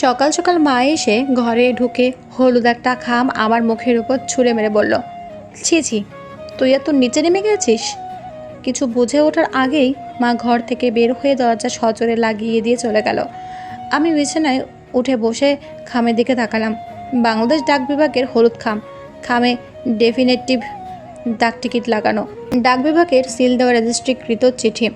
সকাল সকাল মা এসে ঘরে ঢুকে হলুদ একটা খাম আমার মুখের উপর ছুঁড়ে মেরে বলল, ছি ছি, তুই এত নিচে নেমে গেছিস। কিছু বুঝে ওঠার আগেই মা ঘর থেকে বের হয়ে দরজা সজোরে লাগিয়ে দিয়ে চলে গেল। আমি বিছানায় উঠে বসে খামের দিকে তাকালাম। বাংলাদেশ ডাক বিভাগের হলুদ খাম, খামে ডেফিনেটিভ ডাক টিকিট লাগানো, ডাক বিভাগের সিল দেওয়া রেজিস্ট্রিকৃত চিঠি।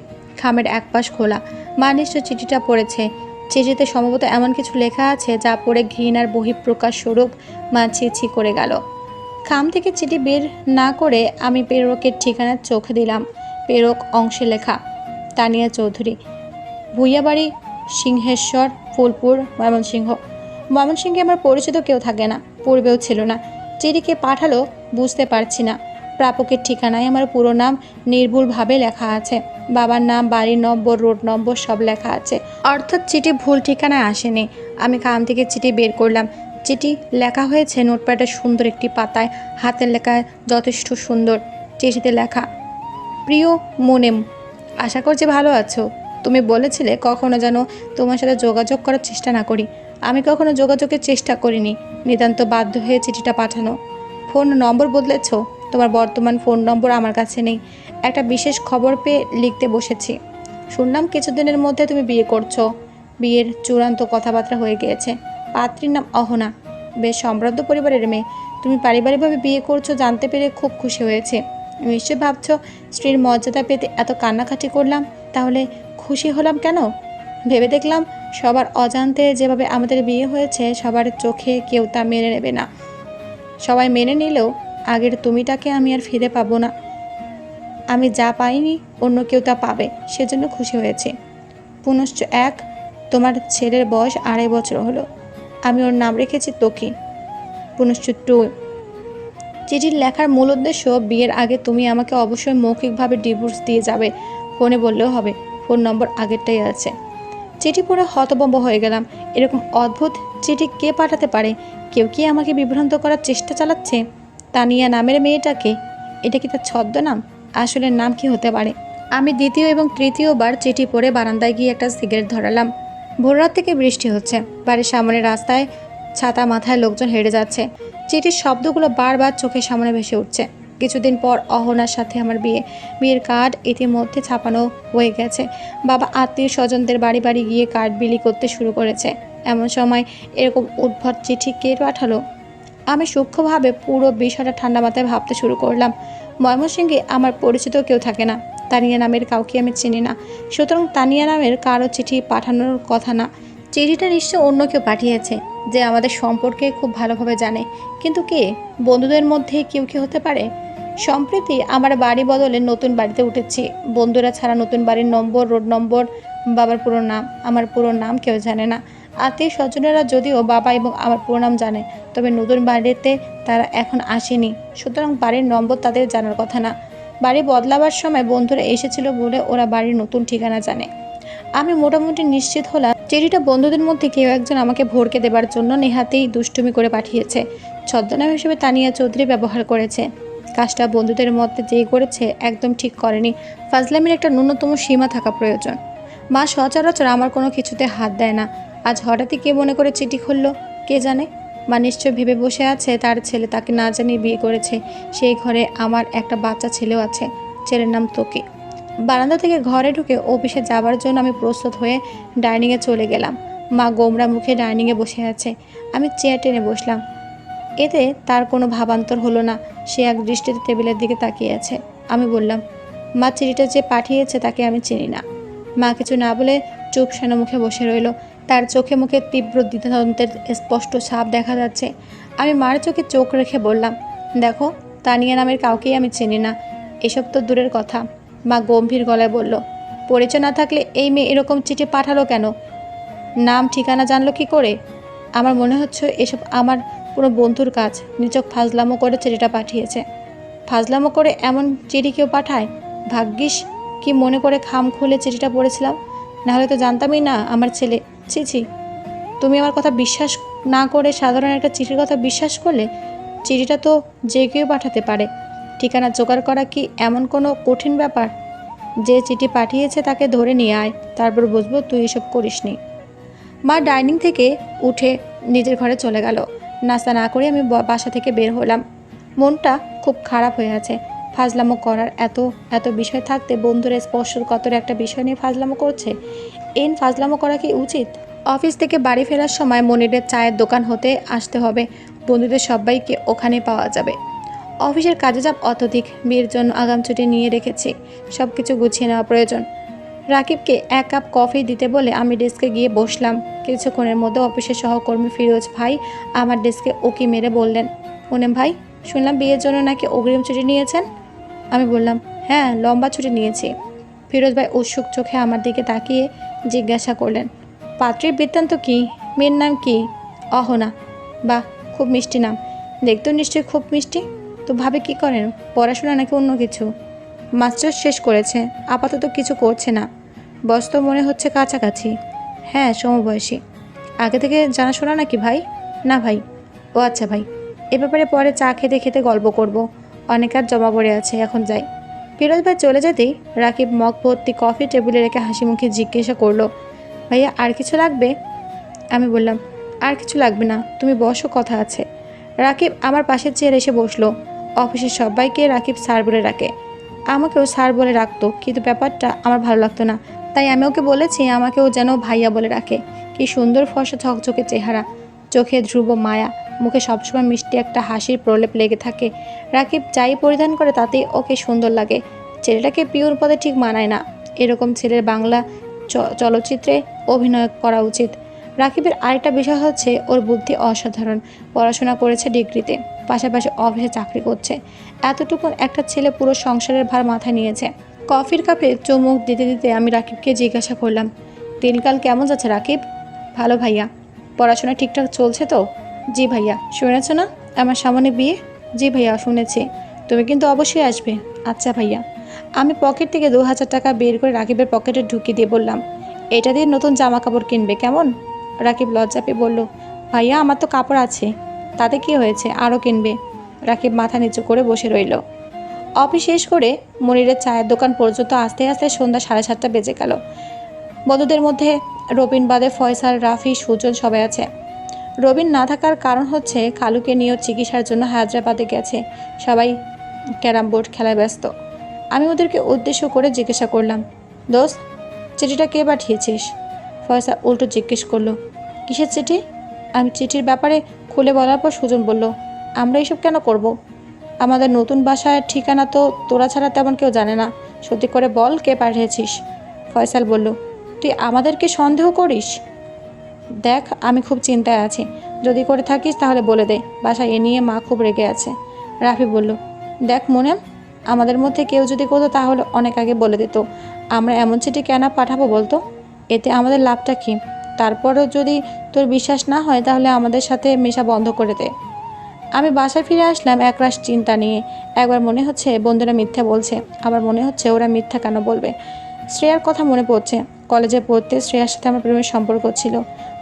খামের এক পাশ খোলা। মা নিশ্চয় চিঠিটা পড়েছে। চিঠিতে সম্ভবত এমন কিছু লেখা আছে যা পড়ে ঘৃণার বহিঃপ্রকাশ স্বরূপ মা ছি করে গেল। খাম থেকে চিঠি বের না করে আমি প্রেরকের ঠিকানা চোখ দিলাম। প্রেরক অংশে লেখা, তানিয়া চৌধুরী, ভুইয়াবাড়ি, সিংহেশ্বর, ফুলপুর, ময়মনসিংহ। ময়মনসিংহে আমার পরিচিত কেউ থাকে না, পূর্বেও ছিল না। চিঠিকে পাঠালো বুঝতে পারছি না। প্রাপকের ঠিকানায় আমার পুরো নাম নির্ভুলভাবে লেখা আছে। বাবার নাম, বাড়ির নম্বর, রোড নম্বর সব লেখা আছে। অর্থাৎ চিঠি ভুল ঠিকানায় আসেনি। আমি খাম থেকে চিঠি বের করলাম। চিঠি লেখা হয়েছে নোটপ্যাডের সুন্দর একটি পাতায়, হাতের লেখা যথেষ্ট সুন্দর। চিঠিতে লেখা, প্রিয় মুনেম, আশা করছি ভালো আছো। তুমি বলেছিলে কখনো যেন তোমার সাথে যোগাযোগ করার চেষ্টা না করি। আমি কখনো যোগাযোগের চেষ্টা করিনি, নিতান্ত বাধ্য হয়ে চিঠিটা পাঠানো। ফোন নম্বর বদলেছ, তোমার বর্তমান ফোন নম্বর আমার কাছে নেই। একটা বিশেষ খবর পেয়ে লিখতে বসেছি। শুনলাম কিছুদিনের মধ্যে তুমি বিয়ে করছো। বিয়ের চূড়ান্ত কথাবার্তা হয়ে গিয়েছে। পাত্রীর নাম অহনা, বেশ সমৃদ্ধ পরিবারের মেয়ে। তুমি পারিবারিকভাবে বিয়ে করছো জানতে পেরে খুব খুশি হয়েছে। নিশ্চয় ভাবছো স্ত্রীর মর্যাদা পেতে এত কান্নাকাটি করলাম, তাহলে খুশি হলাম কেন? ভেবে দেখলাম সবার অজান্তে যেভাবে আমাদের বিয়ে হয়েছে সবার চোখে কেউ তা মেনে নেবে না। সবাই মেনে নিলেও আগের তুমিটাকে আমি আর ফিরে পাবো না। আমি যা পাইনি অন্য কেউ তা পাবে, সেজন্য খুশি হয়েছে। পুনশ্চ এক, তোমার ছেলের বয়স 2.5 বছর হলো। আমি ওর নাম রেখেছি তোকি। পুনশ্চ টু, চিঠির লেখার মূল উদ্দেশ্য, বিয়ের আগে তুমি আমাকে অবশ্যই মৌখিকভাবে ডিভোর্স দিয়ে যাবে। ফোনে বললেও হবে, ফোন নম্বর আগেরটাই আছে। চিঠি পড়ে হতভম্ব হয়ে গেলাম। এরকম অদ্ভুত চিঠি কে পাঠাতে পারে? কেউ কি আমাকে বিভ্রান্ত করার চেষ্টা চালাচ্ছে? তানিয়া নামের মেয়েটাকে, এটা কি তার ছদ্মনাম? আসলে নাম কি হতে পারে? আমি দ্বিতীয় এবং তৃতীয়বার চিঠি পড়ে বারান্দায় গিয়ে একটা সিগারেট ধরালাম। ভোররাত থেকে বৃষ্টি হচ্ছে। বাড়ির সামনে রাস্তায় ছাতা মাথায় লোকজন হেঁটে যাচ্ছে। চিঠির শব্দগুলো বারবার চোখের সামনে ভেসে উঠছে। কিছুদিন পর অহনার সাথে আমার বিয়ে। বিয়ের কার্ড ইতিমধ্যে ছাপানো হয়ে গেছে। বাবা আত্মীয় স্বজনদের বাড়ি বাড়ি গিয়ে কার্ড বিলি করতে শুরু করেছে। এমন সময় এরকম উদ্ভট চিঠি কে পাঠালো? আমি সূক্ষ্মভাবে পুরো বিষয়টা ঠান্ডা মাথায় ভাবতে শুরু করলাম। ময়মনসিংহে আমার পরিচিত কেউ থাকে না। তানিয়া নামের কাউকে আমি চিনি না। সুতরাং তানিয়া নামের কারো চিঠি পাঠানোর কথা না। চিঠিটা নিশ্চয় অন্য কেউ পাঠিয়েছে, যে আমাদের সম্পর্কে খুব ভালোভাবে জানে। কিন্তু কে? বন্ধুদের মধ্যে কেউ কি হতে পারে? সম্প্রতি আমার বাড়ি বদলে নতুন বাড়িতে উঠেছি। বন্ধুরা ছাড়া নতুন বাড়ির নম্বর, রোড নম্বর, বাবার পুরো নাম, আমার পুরো নাম কেউ জানে না। আত্মীয় স্বজনেরা যদিও বাবা এবং আমার পুরো নাম জানে, তবে নতুন বাড়িতে তারা এখন আসেনি। সুতরাং বাড়ির নম্বর তাদের জানার কথা না। বাড়ি বদলাবার সময় বন্ধুরা এসেছিল বলে ওরা বাড়ির নতুন ঠিকানা জানে। আমি মোটামুটি নিশ্চিত হলাম চিঠিটা বন্ধুদের মধ্যে কেউ একজন আমাকে ভড়কে দেবার জন্য নেহাতেই দুষ্টুমি করে পাঠিয়েছে। ছদ্মনাম হিসেবে তানিয়া চৌধুরী ব্যবহার করেছে। কাজটা বন্ধুদের মধ্যে যেই করেছে একদম ঠিক করেনি। ফাজলামির একটা ন্যূনতম সীমা থাকা প্রয়োজন। মা সচরাচর আমার কোনো কিছুতে হাত দেয় না। আজ হঠাৎই কে মনে করে চিঠি খুললো কে জানে। মা নিশ্চয় ভেবে বসে আছে তার ছেলে তাকে না জানিয়ে বিয়ে করেছে। সেই ঘরে আমার একটা বাচ্চা ছেলেও আছে। ছেলের নাম তোকি। বারান্দা থেকে ঘরে ঢুকে অফিসে যাবার জন্য আমি প্রস্তুত হয়ে ডাইনিংয়ে চলে গেলাম। মা গোমরা মুখে ডাইনিংয়ে বসে আছে। আমি চেয়ার টেনে বসলাম। এতে তার কোনো ভাবান্তর হলো না। সে এক দৃষ্টিতে টেবিলের দিকে তাকিয়ে আছে। আমি বললাম, মা, চিঠিটা যে পাঠিয়েছে তাকে আমি চিনি না। মা কিছু না বলে চুপ সেন মুখে বসে রইল। তার চোখে মুখে তীব্র দ্বিধাদ্বন্দ্বের স্পষ্ট ছাপ দেখা যাচ্ছে। আমি মার চোখে চোখ রেখে বললাম, দেখো, তানিয়া নামের কাউকেই আমি চিনি না। এসব তো দূরের কথা। মা গম্ভীর গলায় বলল, পরিচয় না থাকলে এই মেয়ে এরকম চিঠি পাঠালো কেন? নাম ঠিকানা জানলো কি করে? আমার মনে হচ্ছে এসব আমার কোনো বন্ধুর কাজ। নিচক ফাজলামো করে চিঠিটা পাঠিয়েছে। ফাজলামো করে এমন চিঠি কেউ পাঠায়? ভাগ্যিস কি মনে করে খাম খুলে চিঠিটা পড়েছিলাম, নাহলে তো জানতামই না আমার ছেলে। ছি ছি, তুমি আমার কথা বিশ্বাস না করে সাধারণ একটা চিঠির কথা বিশ্বাস করলে? চিঠিটা তো যে কেউ পাঠাতে পারে। ঠিকানা জোগাড় করা কি এমন কোনো কঠিন ব্যাপার? যে চিঠি পাঠিয়েছে তাকে ধরে নিয়ে আয়, তারপর বুঝবো তুই এসব করিসনি। মা ডাইনিং থেকে উঠে নিজের ঘরে চলে গেল। নাস্তা না করে আমি বাসা থেকে বের হলাম। মনটা খুব খারাপ হয়ে আছে। ফাজলামো করার এত এত বিষয় থাকতে বন্ধুরা স্পর্শকাতর একটা বিষয় নিয়ে ফাজলামো করছে। ফাজলামো করা কি উচিত? অফিস থেকে বাড়ি ফেরার সময় মনিরের চায়ের দোকান হতে আসতে হবে। বন্ধুদের সবাইকে ওখানে পাওয়া যাবে। অফিসের কাজে চাপ অত্যধিক। বিয়ের জন্য আগাম ছুটি নিয়ে রেখেছি। সব কিছু গুছিয়ে নেওয়া প্রয়োজন। রাকিবকে 1 কাপ কফি দিতে বলে আমি ডেস্কে গিয়ে বসলাম। কিছুক্ষণের মধ্যে অফিসের সহকর্মী ফিরোজ ভাই আমার ডেস্কে উকি মেরে বললেন, মুনেম ভাই, শুনলাম বিয়ের জন্য নাকি অগ্রিম ছুটি নিয়েছেন। আমি বললাম, হ্যাঁ, লম্বা ছুটি নিয়েছি। ফিরোজ ভাই উৎসুক চোখে আমার দিকে তাকিয়ে জিজ্ঞাসা করলেন, পাত্রীর বৃত্তান্ত কি? মেয়ের নাম কি? অহনা। বাহ, খুব মিষ্টি নাম। দেখতেও নিশ্চয়ই খুব মিষ্টি। তো ভাবে কি করেন? পড়াশোনা নাকি অন্য কিছু? মাস্টার্স শেষ করেছে, আপাতত কিছু করছে না। বয়স তো মনে হচ্ছে কাছাকাছি। হ্যাঁ, সমবয়সী। আগে থেকে জানাশোনা নাকি ভাই? না ভাই। ও আচ্ছা ভাই, এ ব্যাপারে পরে চা খেতে খেতে গল্প করব। অনেক আর জমা পড়ে আছে, এখন যাই। ফিরোজ ভাই চলে যেতেই রাকিব মগ ভর্তি কফি টেবিলে রেখে হাসি মুখে জিজ্ঞাসা করলো, ভাইয়া আর কিছু লাগবে? আমি বললাম, আর কিছু লাগবে না, তুমি বসো, কথা আছে। রাকিব আমার পাশের চেয়ারে এসে বসলো। অফিসের সবাইকে রাকিব স্যার বলে ডাকে। আমাকেও স্যার বলে রাখতো, কিন্তু ব্যাপারটা আমার ভালো লাগতো না। তাই আমি ওকে বলেছি আমাকেও যেন ভাইয়া বলে রাখে। কি সুন্দর ফর্সা ঝকঝকে চেহারা, চোখে ধ্রুব মায়া, মুখে সবসময় মিষ্টি একটা হাসির প্রলেপ লেগে থাকে। রাকিব যাই পরিধান করে তাতেই ওকে সুন্দর লাগে। ছেলেটাকে পিওর পদে ঠিক মানায় না। এরকম ছেলের বাংলা চলচ্চিত্রে অভিনয় করা উচিত। রাকিবের আরেকটা বিষয় হচ্ছে ওর বুদ্ধি অসাধারণ। পড়াশোনা করেছে ডিগ্রিতে, পাশাপাশি অফিসে চাকরি করছে। এতটুকু একটা ছেলে পুরো সংসারের ভার মাথায় নিয়েছে। কফির কাপে চুমুক দিতে দিতে আমি রাকিবকে জিজ্ঞাসা করলাম, দিনকাল কেমন যাচ্ছে রাকিব? ভালো ভাইয়া। পড়াশোনা ঠিকঠাক চলছে তো? জি ভাইয়া। শুনেছ না আমার সামনে বিয়ে? জি ভাইয়া, শুনেছি। তুমি কিন্তু অবশ্যই আসবে। আচ্ছা ভাইয়া। আমি পকেট থেকে 2000 টাকা বের করে রাকিবের পকেটে ঢুকিয়ে দিয়ে বললাম, এটা দিয়ে নতুন জামা কাপড় কিনবে কেমন? রাকিব লজ্জা পেয়ে বলল, ভাইয়া আমার তো কাপড় আছে, তাতে কি হয়েছে, আরও কিনবে। রাকিব মাথা নিচু করে বসে রইল। অফিস শেষ করে মনিরের চায়ের দোকান পর্যন্ত আস্তে আস্তে সন্ধ্যা 7:30 বেজে গেল। বন্ধুদের মধ্যে রবিন বাদে ফয়সাল, রাফি, সুজন সবাই আছে। রবিন না থাকার কারণ হচ্ছে খালুকে নিয়েও চিকিৎসার জন্য হায়দ্রাবাদে গেছে। সবাই ক্যারাম বোর্ড খেলায় ব্যস্ত। আমি ওদেরকে উদ্দেশ্য করে জিজ্ঞাসা করলাম, দোস্ত, চিঠিটা কে পাঠিয়েছিস? ফয়সাল উল্টো জিজ্ঞেস করলো, কিসের চিঠি? আমি চিঠির ব্যাপারে খুলে বলার পর সুজন বলল, আমরা এসব কেন করব? আমাদের নতুন বাসার ঠিকানা তো তোরা ছাড়া তেমন কেউ জানে না। সত্যি করে বল, কে পাঠিয়েছিস? ফয়সাল বলল, তুই আমাদেরকে সন্দেহ করিস? দেখ, আমি খুব চিন্তায় আছি। যদি করে থাকিস তাহলে বলে দে। বাসায় এ নিয়ে মা খুব রেগে আছে। রাফি বলল, দেখ মুনেম, আমাদের মধ্যে কেউ যদি করতো তাহলে অনেক আগে বলে দিত। আমরা এমন চিঠি কেন পাঠাবো বলতো? এতে আমাদের লাভটা কী? তারপরও যদি তোর বিশ্বাস না হয় তাহলে আমাদের সাথে মেশা বন্ধ করে দে। আমি বাসায় ফিরে আসলাম একরাশ চিন্তা নিয়ে। একবার মনে হচ্ছে বন্ধুরা মিথ্যা বলছে, আবার মনে হচ্ছে ওরা মিথ্যা কেন বলবে। শ্রেয়ার কথা মনে পড়ছে। কলেজে পড়তে শ্রেয়ার সাথে আমার প্রেমের সম্পর্ক ছিল।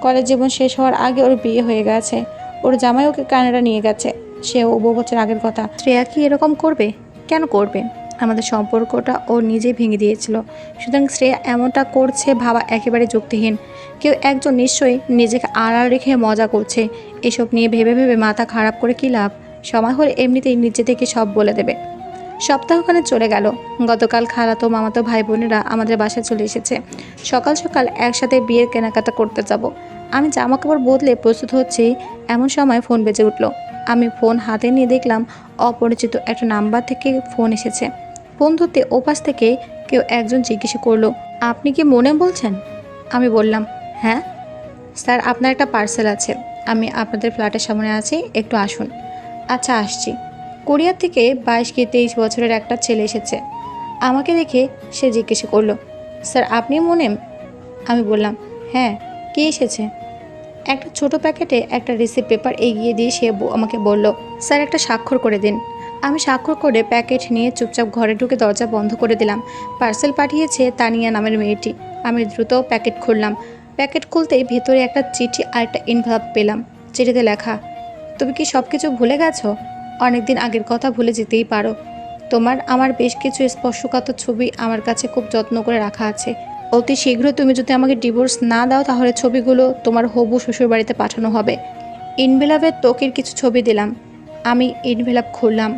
কলেজ জীবন শেষ হওয়ার আগে ওর বিয়ে হয়ে গেছে। ওর জামাই ওকে কানাডা নিয়ে গেছে। সেও 2 বছর আগের কথা। শ্রেয়া কি এরকম করবে? কেন করবে? আমাদের সম্পর্কটা ও নিজেই ভেঙে দিয়েছিল। সুতরাং শ্রেয়া এমনটা করছে ভাবা একেবারে যুক্তিহীন। কেউ একজন নিশ্চয়ই নিজেকে আড়াল রেখে মজা করছে। এসব নিয়ে ভেবে ভেবে মাথা খারাপ করে কী লাভ? সময় হলে এমনিতেই নিজে থেকে সব বলে দেবে। সপ্তাহখানে চলে গেল। গতকাল খালাতো মামাতো ভাই বোনেরা আমাদের বাসায় চলে এসেছে। সকাল সকাল একসাথে বিয়ের কেনাকাটা করতে যাব। আমি জামা কাপড় বদলে প্রস্তুত হচ্ছি, এমন সময় ফোন বেজে উঠল। আমি ফোন হাতে নিয়ে দেখলাম অপরিচিত একটা নাম্বার থেকে ফোন এসেছে। ফোন ধরতে ওপাশ থেকে কেউ একজন জিজ্ঞেস করলো, আপনি কি মনে বলছেন? আমি বললাম, হ্যাঁ স্যার, আপনার একটা পার্সেল আছে। আমি আপনাদের ফ্ল্যাটের সামনে আছি, একটু আসুন। আচ্ছা, আসছি। কোরিয়া থেকে 22 কি 23 বছরের একটা ছেলে এসেছে। আমাকে দেখে সে জিজ্ঞেস করলো, স্যার আপনি মুনেম? আমি বললাম, হ্যাঁ। কি এসেছে? একটা ছোট প্যাকেটে একটা রিসিপ্ট পেপার এগিয়ে দিয়ে সে আমাকে বলল, স্যার একটা স্বাক্ষর করে দিন। আমি স্বাক্ষর করে প্যাকেট নিয়ে চুপচাপ ঘরে ঢুকে দরজা বন্ধ করে দিলাম। পার্সেল পাঠিয়েছে তানিয়া নামের মেয়েটি। আমি দ্রুত প্যাকেট খুললাম। প্যাকেট খুলতেই ভেতরে একটা চিঠি আর একটা এনভেলপ পেলাম। চিঠিতে লেখা, তুমি কি সব কিছু ভুলে গেছো? অনেকদিন আগের কথা ভুলে যেতেই পারো। তোমার আমার বেশ কিছু স্পর্শকাতর ছবি আমার কাছে খুব যত্ন করে রাখা আছে। অতি শীঘ্র তুমি যদি আমাকে ডিভোর্স না দাও তাহলে ছবিগুলো তোমার হবু শ্বশুরবাড়িতে পাঠানো হবে। ইনভেলাপে ত্বকের কিছু ছবি দিলাম। আমি ইনভেলাপ খুললাম।